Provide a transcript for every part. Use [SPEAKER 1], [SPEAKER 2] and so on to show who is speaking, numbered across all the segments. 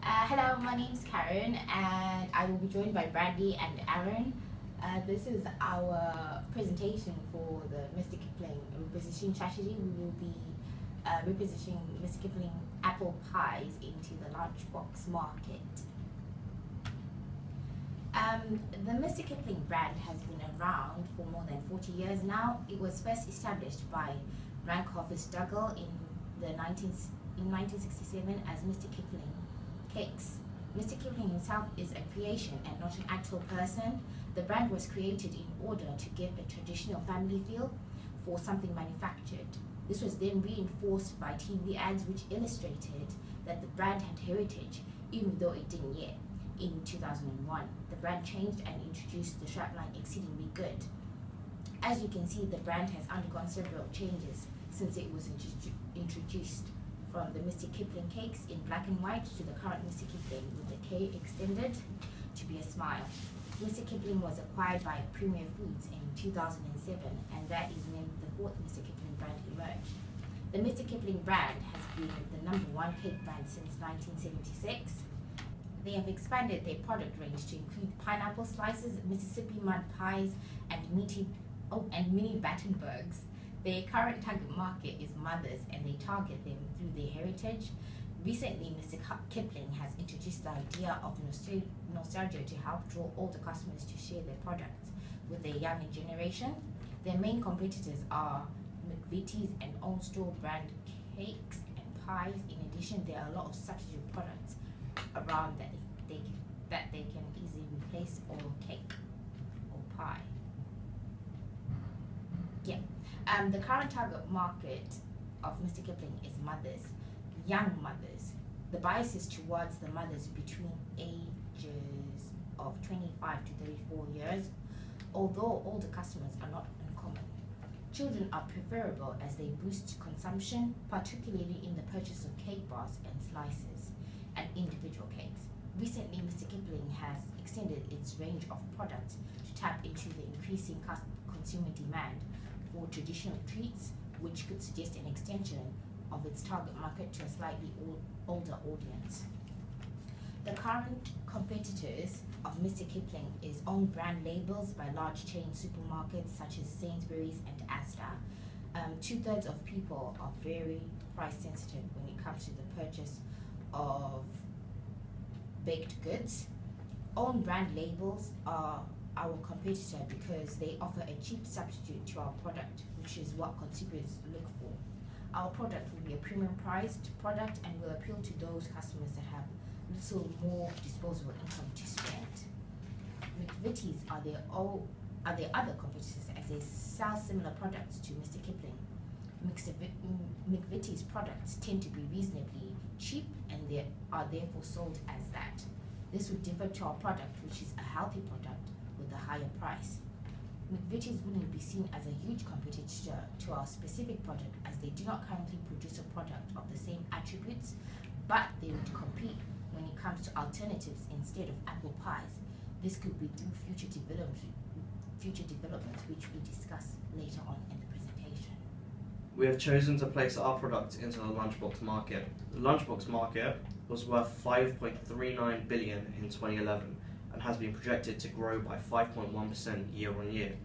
[SPEAKER 1] Hello, my name is Karen and I will be joined by Bradley and Aaron. This is our presentation for the Mr. Kipling repositioning strategy. We will be repositioning Mr. Kipling apple pies into the lunchbox market. The Mr. Kipling brand has been around for more than 40 years now. It was first established by Rankovis Dougal in 1967 as Mr. Kipling Cakes. Mr. Kipling himself is a creation and not an actual person. The brand was created in order to give a traditional family feel for something manufactured. This was then reinforced by TV ads which illustrated that the brand had heritage, even though it didn't yet. In 2001, the brand changed and introduced the strapline Exceedingly Good. As you can see, the brand has undergone several changes since it was introduced, from the Mr. Kipling Cakes in black and white to the current Mr. Kipling with the K extended to be a smile. Mr. Kipling was acquired by Premier Foods in 2007, and that is when the fourth Mr. Kipling brand emerged. The Mr. Kipling brand has been the #1 cake brand since 1976. They have expanded their product range to include pineapple slices, Mississippi mud pies, and mini Battenbergs. Their current target market is mothers, and they target them through their heritage. Recently, Mr. Kipling has introduced the idea of nostalgia to help draw older customers to share their products with the younger generation. Their main competitors are McVitie's and own store brand cakes and pies. In addition, there are a lot of substitute products around that they can easily replace or cake or pie. Yeah. The current target market of Mr. Kipling is mothers, young mothers. The bias is towards the mothers between ages of 25 to 34 years, although older customers are not uncommon. Children are preferable as they boost consumption, particularly in the purchase of cake bars and slices and individual cakes. Recently, Mr. Kipling has extended its range of products to tap into the increasing consumer demand for traditional treats, which could suggest an extension of its target market to a slightly older audience. The current competitors of Mr. Kipling is own brand labels by large chain supermarkets such as Sainsbury's and Asda. 2/3 of people are very price sensitive when it comes to the purchase of baked goods. Own brand labels are our competitor because they offer a cheap substitute to our product, which is what consumers look for. Our product will be a premium priced product and will appeal to those customers that have little more disposable income to spend. McVitie's are their other competitors as they sell similar products to Mr. Kipling. McVitie's products tend to be reasonably cheap and they are therefore sold as that. This would differ to our product, which is a healthy product with a higher price. McVitie's wouldn't be seen as a huge competitor to our specific product as they do not currently produce a product of the same attributes, but they would compete when it comes to alternatives instead of apple pies. This could be through future developments which we discuss later on in the presentation.
[SPEAKER 2] We have chosen to place our product into the lunchbox market. The lunchbox market was worth $5.39 billion in 2011 and has been projected to grow by 5.1% year on year.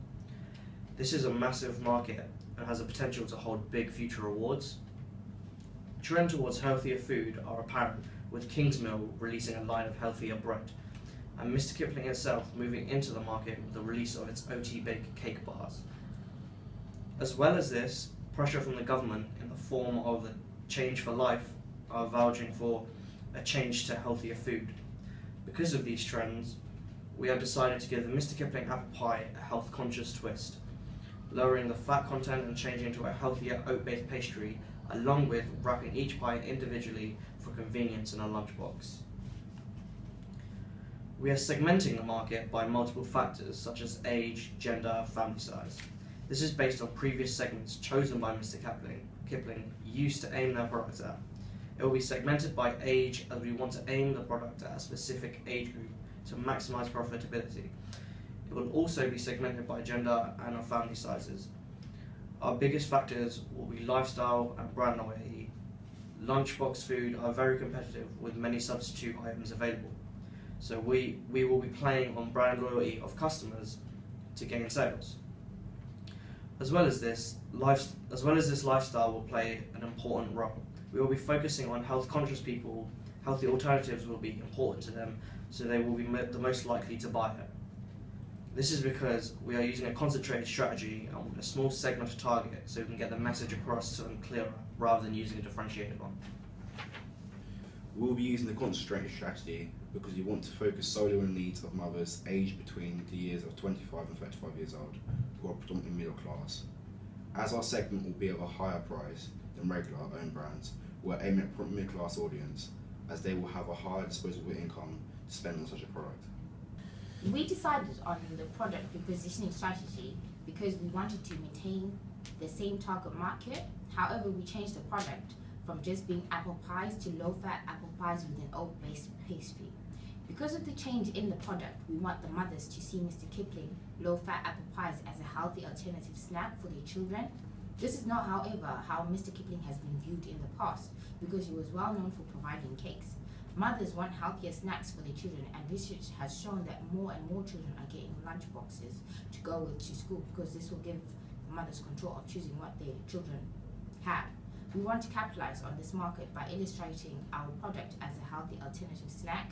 [SPEAKER 2] This is a massive market and has the potential to hold big future rewards. Trend towards healthier food are apparent, with Kingsmill releasing a line of healthier bread, and Mr. Kipling itself moving into the market with the release of its OT baked cake bars. As well as this, pressure from the government in the form of the Change for Life are vouching for a change to healthier food. Because of these trends, we have decided to give the Mr. Kipling apple pie a health-conscious twist, lowering the fat content and changing to a healthier oat-based pastry, along with wrapping each pie individually for convenience in a lunchbox. We are segmenting the market by multiple factors such as age, gender, family size. This is based on previous segments chosen by Mr. Kipling used to aim their product at. It will be segmented by age as we want to aim the product at a specific age group to maximize profitability. It will also be segmented by gender and our family sizes. Our biggest factors will be lifestyle and brand loyalty, lunchbox food are very competitive with many substitute items available. So we will be playing on brand loyalty of customers to gain sales. As well as this lifestyle will play an important role. We will be focusing on health-conscious people. Healthy alternatives will be important to them, so they will be the most likely to buy it. This is because we are using a concentrated strategy on a small segment to target, so we can get the message across to them clearer, rather than using a differentiated one.
[SPEAKER 3] We'll be using the concentrated strategy because we want to focus solely on the needs of mothers aged between the years of 25 and 35 years old, who are predominantly middle class. As our segment will be of a higher price than regular own brands, we're aiming at a middle class audience, as they will have a higher disposable income to spend on such a product.
[SPEAKER 1] We decided on the product repositioning strategy because we wanted to maintain the same target market. However, we changed the product from just being apple pies to low-fat apple pies with an oat-based pastry. Because of the change in the product, we want the mothers to see Mr. Kipling low-fat apple pies as a healthy alternative snack for their children. This is not, however, how Mr. Kipling has been viewed in the past, because he was well known for providing cakes. Mothers want healthier snacks for their children, and research has shown that more and more children are getting lunch boxes to go with to school, because this will give the mothers control of choosing what their children have. We want to capitalize on this market by illustrating our product as a healthy alternative snack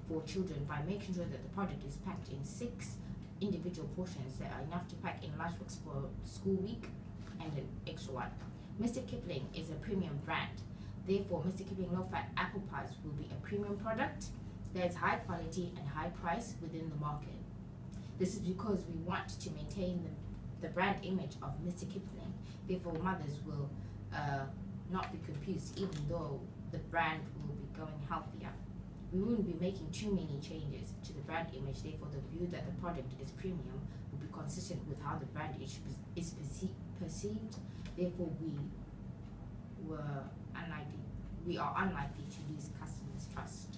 [SPEAKER 1] for children by making sure that the product is packed in 6 individual portions that are enough to pack in lunchbox for school week and an extra one. Mr. Kipling is a premium brand. Therefore, Mr. Kipling low-fat apple pies will be a premium product that is high quality and high price within the market. This is because we want to maintain the brand image of Mr. Kipling. Therefore, mothers will not be confused, even though the brand will be going healthier. We wouldn't be making too many changes to the brand image. Therefore, the view that the product is premium will be consistent with how the brand is perceived. Therefore, we are unlikely to lose customers' trust.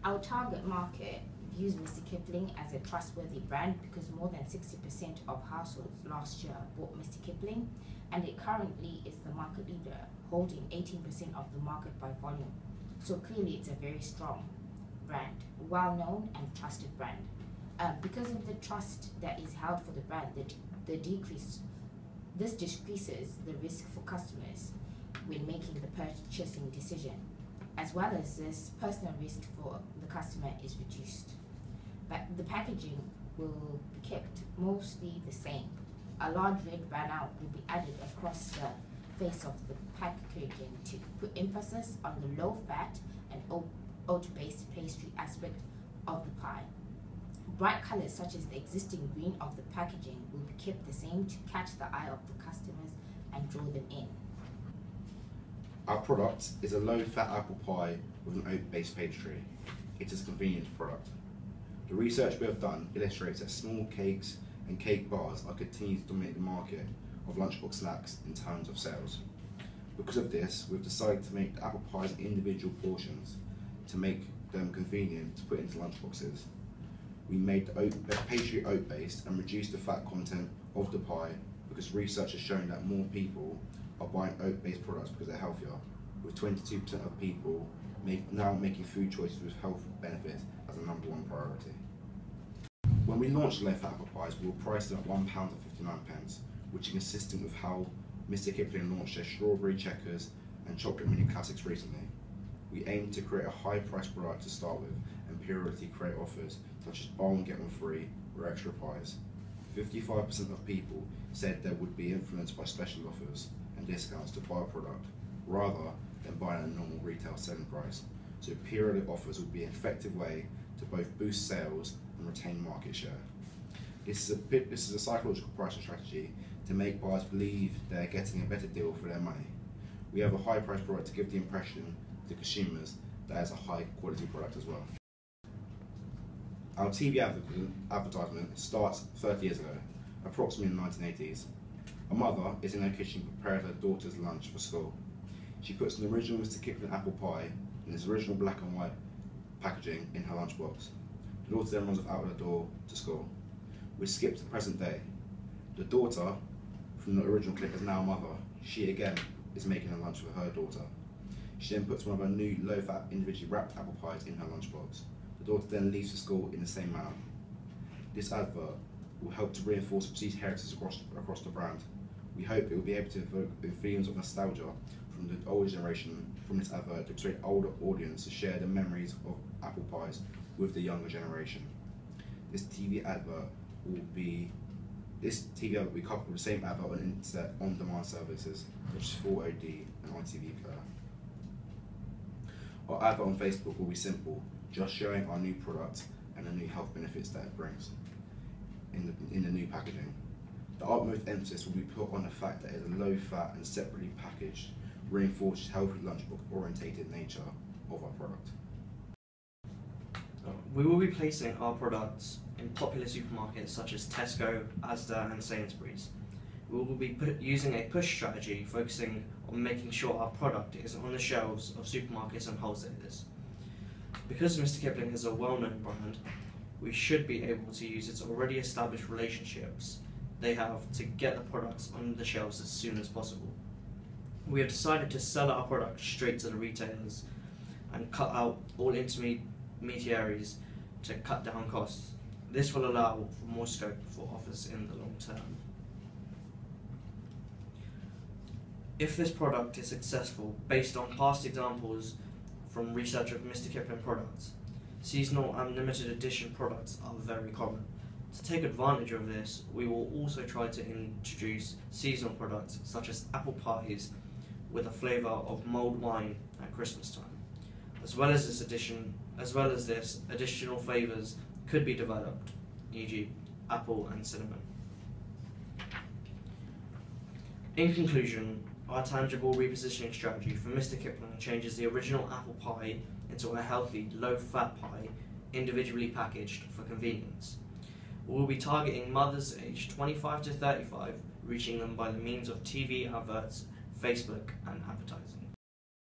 [SPEAKER 1] Our target market views Mr. Kipling as a trustworthy brand because more than 60% of households last year bought Mr. Kipling, and it currently is the market leader, holding 18% of the market by volume. So clearly it's a very strong brand, well-known and trusted brand. Because of the trust that is held for the brand, this decreases the risk for customers when making the purchasing decision, as well as this personal risk for the customer is reduced. But the packaging will be kept mostly the same. A large red banner will be added across the face of the packaging to put emphasis on the low-fat and oat-based pastry aspect of the pie. Bright colors such as the existing green of the packaging will be kept the same to catch the eye of the customers and draw them in.
[SPEAKER 3] Our product is a low-fat apple pie with an oat-based pastry. It is a convenient product. The research we have done illustrates that small cakes and cake bars are continuing to dominate the market of lunchbox snacks in terms of sales. Because of this, we've decided to make the apple pies in individual portions to make them convenient to put into lunchboxes. We made the pastry oat-based and reduced the fat content of the pie because research has shown that more people are buying oat-based products because they're healthier, with 22% of people now making food choices with health benefits as a #1 priority. When we launched low-fat apple pies, we were priced at £1.59, which is consistent with how Mr. Kipling launched their strawberry checkers and chocolate mini classics recently. We aimed to create a high-priced product to start with and periodically create offers such as buy one get one free or extra pies. 55% of people said they would be influenced by special offers and discounts to buy a product rather than buying a normal retail selling price. So periodic offers would be an effective way to both boost sales and retain market share. This is a psychological pricing strategy to make buyers believe they're getting a better deal for their money. We have a high price product to give the impression to consumers that it's a high quality product as well. Our TV advertisement starts 30 years ago, approximately in the 1980s. A mother is in her kitchen preparing her daughter's lunch for school. She puts an original Mr. Kipling apple pie in its original black and white packaging in her lunchbox. The daughter then runs out of the door to school. We skip to the present day. The daughter from the original clip is now a mother. She again is making a lunch for her daughter. She then puts one of her new low-fat, individually wrapped apple pies in her lunchbox. The daughter then leaves for school in the same manner. This advert will help to reinforce perceived heritage across the brand. We hope it will be able to evoke feelings of nostalgia from the older generation from this advert to persuade older audience to share the memories of apple pies with the younger generation. This TV advert will be coupled with the same advert on internet on-demand services such as 4OD and ITV Player. Our advert on Facebook will be simple, just showing our new product and the new health benefits that it brings in the new packaging. The utmost emphasis will be put on the fact that it is low-fat and separately packaged, reinforces healthy lunchbox orientated nature of our product.
[SPEAKER 2] We will be placing our products in popular supermarkets such as Tesco, Asda and Sainsbury's. We will be using a push strategy focusing on making sure our product is on the shelves of supermarkets and wholesalers. Because Mr. Kipling is a well-known brand, we should be able to use its already established relationships they have to get the products on the shelves as soon as possible. We have decided to sell our product straight to the retailers and cut out all intermediaries to cut down costs. This will allow for more scope for offers in the long term. If this product is successful, based on past examples from research of Mr. Kipling products, seasonal and limited edition products are very common. To take advantage of this, we will also try to introduce seasonal products such as apple pies with a flavour of mulled wine at Christmas time. As well as this, additional flavours could be developed, e.g. apple and cinnamon. In conclusion, our tangible repositioning strategy for Mr. Kipling changes the original apple pie into a healthy, low-fat pie, individually packaged for convenience. We will be targeting mothers aged 25 to 35, reaching them by the means of TV adverts, Facebook and advertising.